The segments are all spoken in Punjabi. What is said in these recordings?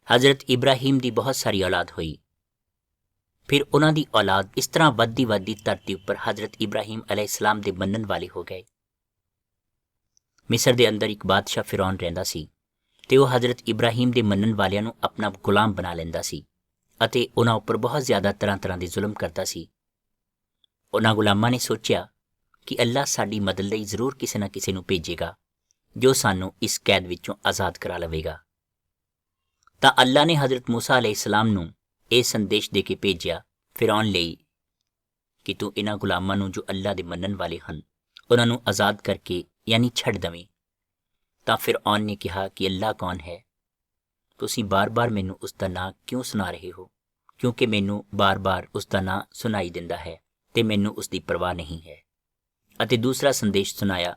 हज़रत इब्राहीम ਦੀ ਬਹੁਤ ਸਾਰੀ ਔਲਾਦ ਹੋਈ। ਫਿਰ ਉਹਨਾਂ ਦੀ ਔਲਾਦ ਇਸ ਤਰ੍ਹਾਂ ਵੱਧਦੀ ਵੱਧਦੀ ਧਰਤੀ ਉੱਪਰ ਹਜ਼ਰਤ ਇਬਰਾਹੀਮ ਅਲੈਹਿਸਲਾਮ ਦੇ ਮੰਨਣ ਵਾਲੇ ਹੋ ਗਏ। ਮਿਸਰ ਦੇ ਅੰਦਰ ਇੱਕ ਬਾਦਸ਼ਾਹ ਫਿਰੌਨ ਰਹਿੰਦਾ ਸੀ ਤੇ ਉਹ ਹਜ਼ਰਤ ਇਬਰਾਹੀਮ ਦੇ ਮੰਨਣ ਵਾਲਿਆਂ ਨੂੰ ਆਪਣਾ ਗੁਲਾਮ ਬਣਾ ਲੈਂਦਾ ਸੀ ਅਤੇ ਉਹਨਾਂ ਉੱਪਰ ਬਹੁਤ ਜ਼ਿਆਦਾ ਤਰ੍ਹਾਂ ਦੇ ਜ਼ੁਲਮ ਕਰਦਾ ਸੀ। ਉਹਨਾਂ ਗੁਲਾਮਾਂ ਨੇ ਸੋਚਿਆ ਕਿ ਅੱਲਾਹ ਸਾਡੀ ਮਦਦ ਲਈ ਜ਼ਰੂਰ ਕਿਸੇ ਨਾ ਕਿਸੇ ਨੂੰ ਭੇਜੇਗਾ ਜੋ ਸਾਨੂੰ ਇਸ ਕੈਦ ਵਿੱਚੋਂ ਆਜ਼ਾਦ ਕਰਾ ਲਵੇਗਾ। ਤਾਂ ਅੱਲਾਹ ਨੇ ਹਜ਼ਰਤ ਮੂਸਾ ਅਲੈਹਿਸਲਾਮ ਨੂੰ ਇਹ ਸੰਦੇਸ਼ ਦੇ ਕੇ ਭੇਜਿਆ ਫਿਰੌਨ ਲਈ ਕਿ ਤੂੰ ਇਹਨਾਂ ਗੁਲਾਮਾਂ ਨੂੰ ਜੋ ਅੱਲਾਹ ਦੇ ਮੰਨਣ ਵਾਲੇ ਹਨ ਉਹਨਾਂ ਨੂੰ ਆਜ਼ਾਦ ਕਰਕੇ ਯਾਨੀ ਛੱਡ ਦਵੇਂ। ਤਾਂ ਫਿਰੌਨ ਨੇ ਕਿਹਾ ਕਿ ਅੱਲਾਹ ਕੌਣ ਹੈ? ਤੁਸੀਂ ਬਾਰ-ਬਾਰ ਮੈਨੂੰ ਉਸ ਦਾ ਨਾਂ ਕਿਉਂ ਸੁਣਾ ਰਹੇ ਹੋ? ਕਿਉਂਕਿ ਮੈਨੂੰ ਬਾਰ-ਬਾਰ ਉਸ ਦਾ ਨਾਂ ਸੁਣਾਈ ਦਿੰਦਾ ਹੈ ਤੇ ਮੈਨੂੰ ਉਸ ਦੀ ਪਰਵਾਹ ਨਹੀਂ ਹੈ। ਅਤੇ ਦੂਸਰਾ ਸੰਦੇਸ਼ ਸੁਣਾਇਆ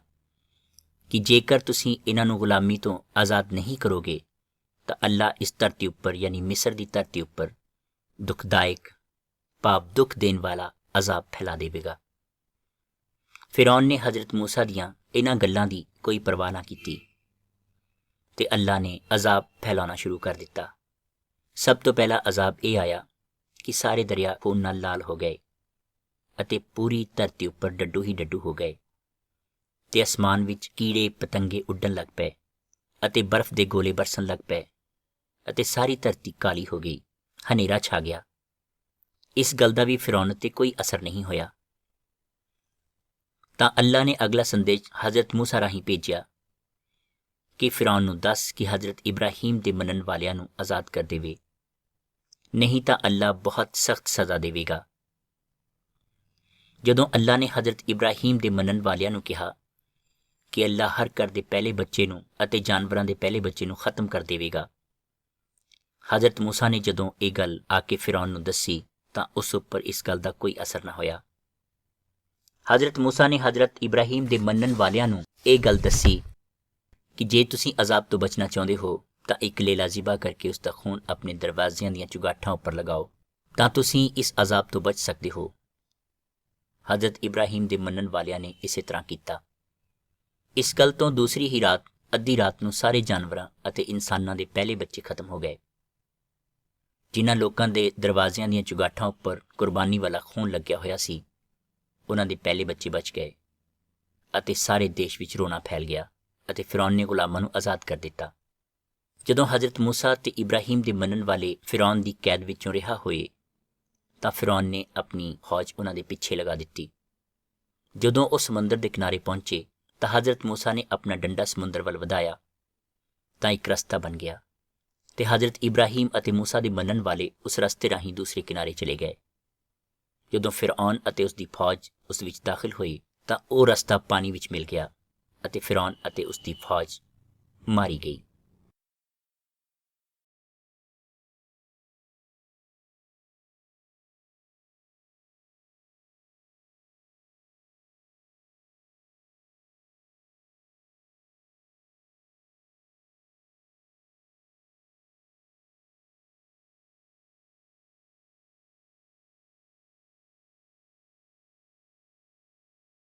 ਕਿ ਜੇਕਰ ਤੁਸੀਂ ਇਹਨਾਂ ਨੂੰ ਗੁਲਾਮੀ ਤੋਂ ਆਜ਼ਾਦ ਨਹੀਂ ਕਰੋਗੇ ਤਾਂ ਅੱਲਾਹ ਇਸ ਧਰਤੀ ਉੱਪਰ ਯਾਨੀ ਮਿਸਰ ਦੀ ਧਰਤੀ ਉੱਪਰ ਦੁਖਦਾਇਕ ਭਾਵ ਦੁੱਖ ਦੇਣ ਵਾਲਾ ਅਜ਼ਾਬ ਫੈਲਾ ਦੇਵੇਗਾ। ਫਿਰੌਨ ਨੇ ਹਜ਼ਰਤ ਮੂਸਾ ਦੀਆਂ ਇਹਨਾਂ ਗੱਲਾਂ ਦੀ ਕੋਈ ਪਰਵਾਹ ਨਾ ਕੀਤੀ ਤੇ ਅੱਲਾਹ ਨੇ ਅਜ਼ਾਬ ਫੈਲਾਉਣਾ ਸ਼ੁਰੂ ਕਰ ਦਿੱਤਾ। ਸਭ ਤੋਂ ਪਹਿਲਾ ਅਜ਼ਾਬ ਇਹ ਆਇਆ ਕਿ ਸਾਰੇ ਦਰਿਆ ਖੂਨ ਨਾਲ ਲਾਲ ਹੋ ਗਏ ਅਤੇ ਪੂਰੀ ਧਰਤੀ ਉੱਪਰ ਡੱਡੂ ਹੀ ਡੱਡੂ ਹੋ ਗਏ ਤੇ ਅਸਮਾਨ ਵਿੱਚ ਕੀੜੇ ਪਤੰਗੇ ਉੱਡਣ ਲੱਗ ਪਏ ਅਤੇ ਬਰਫ਼ ਦੇ ਗੋਲੇ ਬਰਸਣ ਲੱਗ ਪਏ ਅਤੇ ਸਾਰੀ ਧਰਤੀ ਕਾਲੀ ਹੋ ਗਈ, ਹਨੇਰਾ ਛਾ ਗਿਆ। ਇਸ ਗੱਲ ਦਾ ਵੀ ਫਿਰੌਨ ਤੇ ਕੋਈ ਅਸਰ ਨਹੀਂ ਹੋਇਆ। ਤਾਂ ਅੱਲਾਹ ਨੇ ਅਗਲਾ ਸੰਦੇਸ਼ ਹਜ਼ਰਤ ਮੂਸਾ ਰਾਹੀਂ ਭੇਜਿਆ ਕਿ ਫਿਰੌਨ ਨੂੰ ਦੱਸ ਕਿ ਹਜ਼ਰਤ ਇਬਰਾਹੀਮ ਦੇ ਮੰਨਣ ਵਾਲਿਆਂ ਨੂੰ ਆਜ਼ਾਦ ਕਰ ਦੇਵੇ, ਨਹੀਂ ਤਾਂ ਅੱਲਾਹ ਬਹੁਤ ਸਖਤ ਸਜ਼ਾ ਦੇਵੇਗਾ। ਜਦੋਂ ਅੱਲਾਹ ਨੇ ਹਜ਼ਰਤ ਇਬਰਾਹੀਮ ਦੇ ਮੰਨਣ ਵਾਲਿਆਂ ਨੂੰ ਕਿਹਾ ਕਿ ਅੱਲਾਹ ਹਰ ਘਰ ਦੇ ਪਹਿਲੇ ਬੱਚੇ ਨੂੰ ਅਤੇ ਜਾਨਵਰਾਂ ਦੇ ਪਹਿਲੇ ਬੱਚੇ ਨੂੰ ਖਤਮ ਕਰ ਦੇਵੇਗਾ, ਹਜ਼ਰਤ ਮੂਸਾ ਨੇ ਜਦੋਂ ਇਹ ਗੱਲ ਆ ਕੇ ਫਿਰੌਨ ਨੂੰ ਦੱਸੀ ਤਾਂ ਉਸ ਉੱਪਰ ਇਸ ਗੱਲ ਦਾ ਕੋਈ ਅਸਰ ਨਾ ਹੋਇਆ। ਹਜ਼ਰਤ ਮੂਸਾ ਨੇ ਹਜ਼ਰਤ ਇਬਰਾਹੀਮ ਦੇ ਮੰਨਣ ਵਾਲਿਆਂ ਨੂੰ ਇਹ ਗੱਲ ਦੱਸੀ ਕਿ ਜੇ ਤੁਸੀਂ ਅਜ਼ਾਬ ਤੋਂ ਬਚਣਾ ਚਾਹੁੰਦੇ ਹੋ ਤਾਂ ਇੱਕ ਲੇਲਾ ਜ਼ਿਬਾ ਕਰਕੇ ਉਸ ਦਾ ਖੂਨ ਆਪਣੇ ਦਰਵਾਜ਼ਿਆਂ ਦੀਆਂ ਚੁਗਾਠਾਂ ਉੱਪਰ ਲਗਾਓ ਤਾਂ ਤੁਸੀਂ ਇਸ ਅਜ਼ਾਬ ਤੋਂ ਬਚ ਸਕਦੇ ਹੋ। ਹਜ਼ਰਤ ਇਬਰਾਹੀਮ ਦੇ ਮੰਨਣ ਵਾਲਿਆਂ ਨੇ ਇਸੇ ਤਰ੍ਹਾਂ ਕੀਤਾ। ਇਸ ਗੱਲ ਤੋਂ ਦੂਸਰੀ ਹੀ ਰਾਤ ਅੱਧੀ ਰਾਤ ਨੂੰ ਸਾਰੇ ਜਾਨਵਰਾਂ ਅਤੇ ਇਨਸਾਨਾਂ ਦੇ ਪਹਿਲੇ ਬੱਚੇ ਖਤਮ ਹੋ ਗਏ। ਜਿਨ੍ਹਾਂ ਲੋਕਾਂ ਦੇ ਦਰਵਾਜ਼ਿਆਂ ਦੀਆਂ ਚੁਗਾਠਾਂ ਉੱਪਰ ਕੁਰਬਾਨੀ ਵਾਲਾ ਖੂਨ ਲੱਗਿਆ ਹੋਇਆ ਸੀ ਉਹਨਾਂ ਦੇ ਪਹਿਲੇ ਬੱਚੇ ਬਚ ਗਏ ਅਤੇ ਸਾਰੇ ਦੇਸ਼ ਵਿੱਚ ਰੋਣਾ ਫੈਲ ਗਿਆ ਅਤੇ ਫਿਰੌਨ ਨੇ ਗੁਲਾਮਾਂ ਨੂੰ ਆਜ਼ਾਦ ਕਰ ਦਿੱਤਾ। ਜਦੋਂ ਹਜ਼ਰਤ ਮੂਸਾ ਤੇ ਇਬਰਾਹੀਮ ਦੇ ਮੰਨਣ ਵਾਲੇ ਫਿਰੌਨ ਦੀ ਕੈਦ ਵਿੱਚੋਂ ਰਿਹਾ ਹੋਏ ਤਾਂ ਫਿਰੌਨ ਨੇ ਆਪਣੀ ਫੌਜ ਉਹਨਾਂ ਦੇ ਪਿੱਛੇ ਲਗਾ ਦਿੱਤੀ। ਜਦੋਂ ਉਹ ਸਮੁੰਦਰ ਦੇ ਕਿਨਾਰੇ ਪਹੁੰਚੇ ਤਾਂ ਹਜ਼ਰਤ ਮੂਸਾ ਨੇ ਆਪਣਾ ਡੰਡਾ ਸਮੁੰਦਰ ਵੱਲ ਵਧਾਇਆ ਤਾਂ ਇੱਕ ਰਸਤਾ ਬਣ ਗਿਆ ਤੇ ਹਜ਼ਰਤ ਇਬਰਾਹੀਮ ਅਤੇ ਮੂਸਾ ਦੇ ਮੰਨਣ ਵਾਲੇ ਉਸ ਰਸਤੇ ਰਾਹੀਂ ਦੂਸਰੇ ਕਿਨਾਰੇ ਚਲੇ ਗਏ। ਜਦੋਂ ਫਿਰੌਨ ਅਤੇ ਉਸ ਦੀ ਫੌਜ ਉਸ ਵਿੱਚ ਦਾਖਲ ਹੋਈ ਤਾਂ ਉਹ ਰਸਤਾ ਪਾਣੀ ਵਿੱਚ ਮਿਲ ਗਿਆ ਅਤੇ ਫਿਰੌਨ ਅਤੇ ਉਸ ਦੀ ਫੌਜ ਮਾਰੀ ਗਈ।